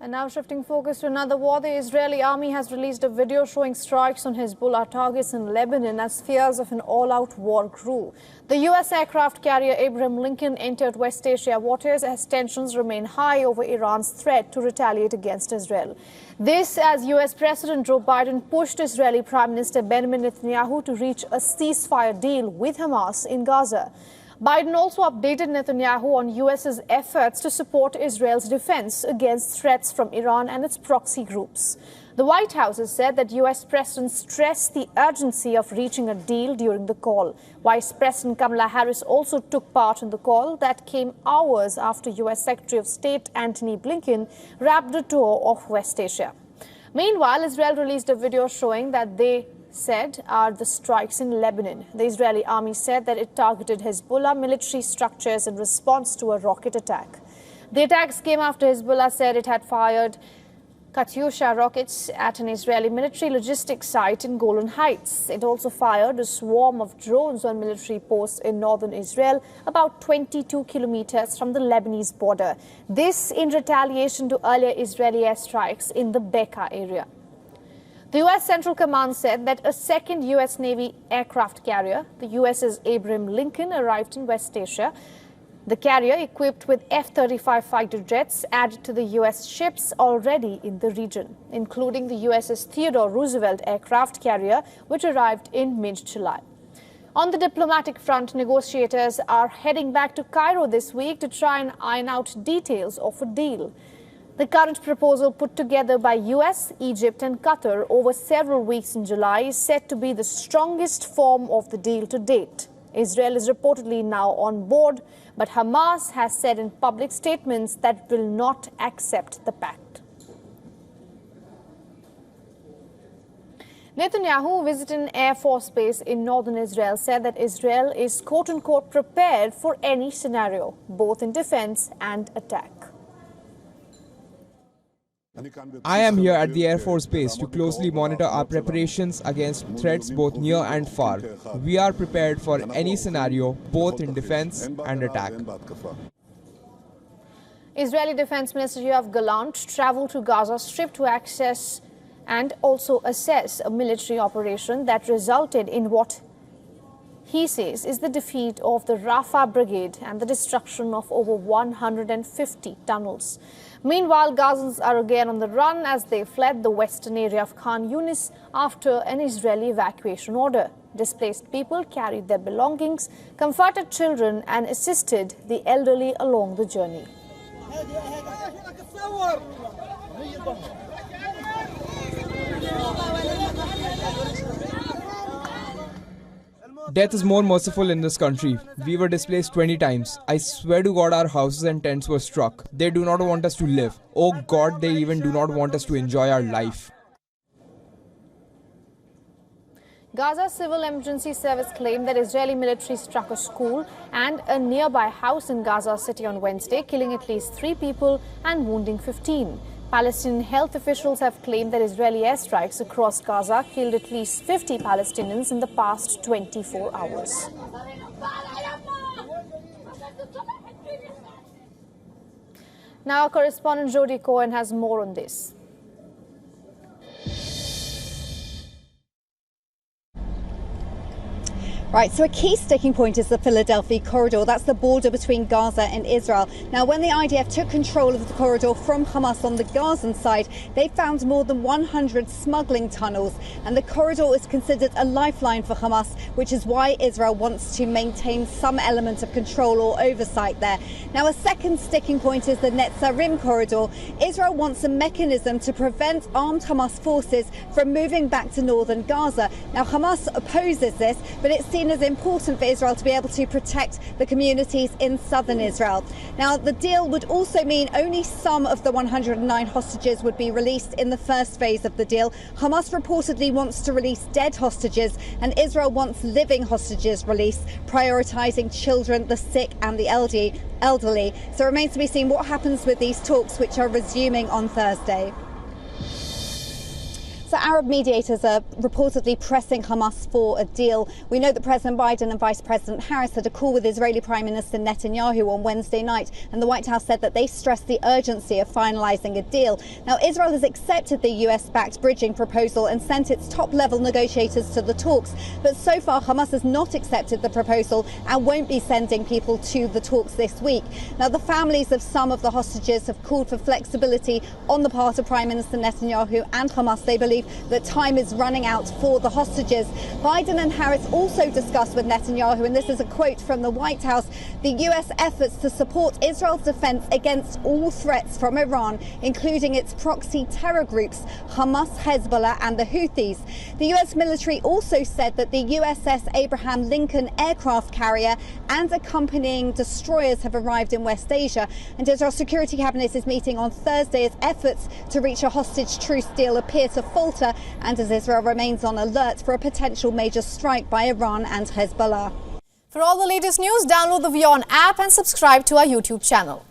And now shifting focus to another war, the Israeli army has released a video showing strikes on Hezbollah targets in Lebanon as fears of an all-out war grew. The U.S. aircraft carrier Abraham Lincoln entered West Asia waters as tensions remain high over Iran's threat to retaliate against Israel. This as U.S. President Joe Biden pushed Israeli Prime Minister Benjamin Netanyahu to reach a ceasefire deal with Hamas in Gaza. Biden also updated Netanyahu on U.S.'s efforts to support Israel's defense against threats from Iran and its proxy groups. The White House has said that U.S. President stressed the urgency of reaching a deal during the call. Vice President Kamala Harris also took part in the call that came hours after U.S. Secretary of State Antony Blinken wrapped the tour of West Asia. Meanwhile, Israel released a video showing that they said are the strikes in Lebanon. The Israeli army said that it targeted Hezbollah military structures in response to a rocket attack. The attacks came after Hezbollah said it had fired Katyusha rockets at an Israeli military logistics site in Golan Heights. It also fired a swarm of drones on military posts in northern Israel, about 22 kilometers from the Lebanese border. This in retaliation to earlier Israeli airstrikes in the Bekaa area. The U.S. Central Command said that a second U.S. Navy aircraft carrier, the USS Abraham Lincoln, arrived in West Asia. The carrier, equipped with F-35 fighter jets, added to the U.S. ships already in the region, including the USS Theodore Roosevelt aircraft carrier, which arrived in mid-July. On the diplomatic front, negotiators are heading back to Cairo this week to try and iron out details of a deal. The current proposal put together by US, Egypt and Qatar over several weeks in July is said to be the strongest form of the deal to date. Israel is reportedly now on board, but Hamas has said in public statements that it will not accept the pact. Netanyahu, visiting an Air Force base in northern Israel, said that Israel is quote-unquote prepared for any scenario, both in defense and attack. I am here at the Air Force Base to closely monitor our preparations against threats both near and far. We are prepared for any scenario, both in defense and attack. Israeli Defense Minister Yoav Gallant traveled to Gaza Strip to access and also assess a military operation that resulted in what he says is the defeat of the Rafah Brigade and the destruction of over 150 tunnels. Meanwhile, Gazans are again on the run as they fled the western area of Khan Yunis after an Israeli evacuation order. Displaced people carried their belongings, comforted children and assisted the elderly along the journey. Death is more merciful in this country. We were displaced 20 times. I swear to God our houses and tents were struck. They do not want us to live. Oh God, they even do not want us to enjoy our life. Gaza Civil Emergency Service claimed that Israeli military struck a school and a nearby house in Gaza City on Wednesday, killing at least 3 people and wounding 15. Palestinian health officials have claimed that Israeli airstrikes across Gaza killed at least 50 Palestinians in the past 24 hours. Now, our correspondent Jody Cohen has more on this. Right, so a key sticking point is the Philadelphia corridor. That's the border between Gaza and Israel. Now, when the IDF took control of the corridor from Hamas on the Gazan side, they found more than 100 smuggling tunnels. And the corridor is considered a lifeline for Hamas, which is why Israel wants to maintain some element of control or oversight there. Now, a second sticking point is the Netzarim corridor. Israel wants a mechanism to prevent armed Hamas forces from moving back to northern Gaza. Now, Hamas opposes this, but it's seen as important for Israel to be able to protect the communities in southern Israel. Now, the deal would also mean only some of the 109 hostages would be released in the first phase of the deal. Hamas reportedly wants to release dead hostages, and Israel wants living hostages released, prioritising children, the sick and the elderly. So it remains to be seen what happens with these talks, which are resuming on Thursday. So Arab mediators are reportedly pressing Hamas for a deal. We know that President Biden and Vice President Harris had a call with Israeli Prime Minister Netanyahu on Wednesday night, and the White House said that they stressed the urgency of finalising a deal. Now, Israel has accepted the US-backed bridging proposal and sent its top-level negotiators to the talks, but so far Hamas has not accepted the proposal and won't be sending people to the talks this week. Now, the families of some of the hostages have called for flexibility on the part of Prime Minister Netanyahu and Hamas. They believe that time is running out for the hostages. Biden and Harris also discussed with Netanyahu, and this is a quote from the White House, the US efforts to support Israel's defense against all threats from Iran, including its proxy terror groups, Hamas, Hezbollah and the Houthis. The US military also said that the USS Abraham Lincoln aircraft carrier and accompanying destroyers have arrived in West Asia, and Israel's Security Cabinet is meeting on Thursday as efforts to reach a hostage truce deal appear to falter, and as Israel remains on alert for a potential major strike by Iran and Hezbollah. For all the latest news, download the WION app and subscribe to our YouTube channel.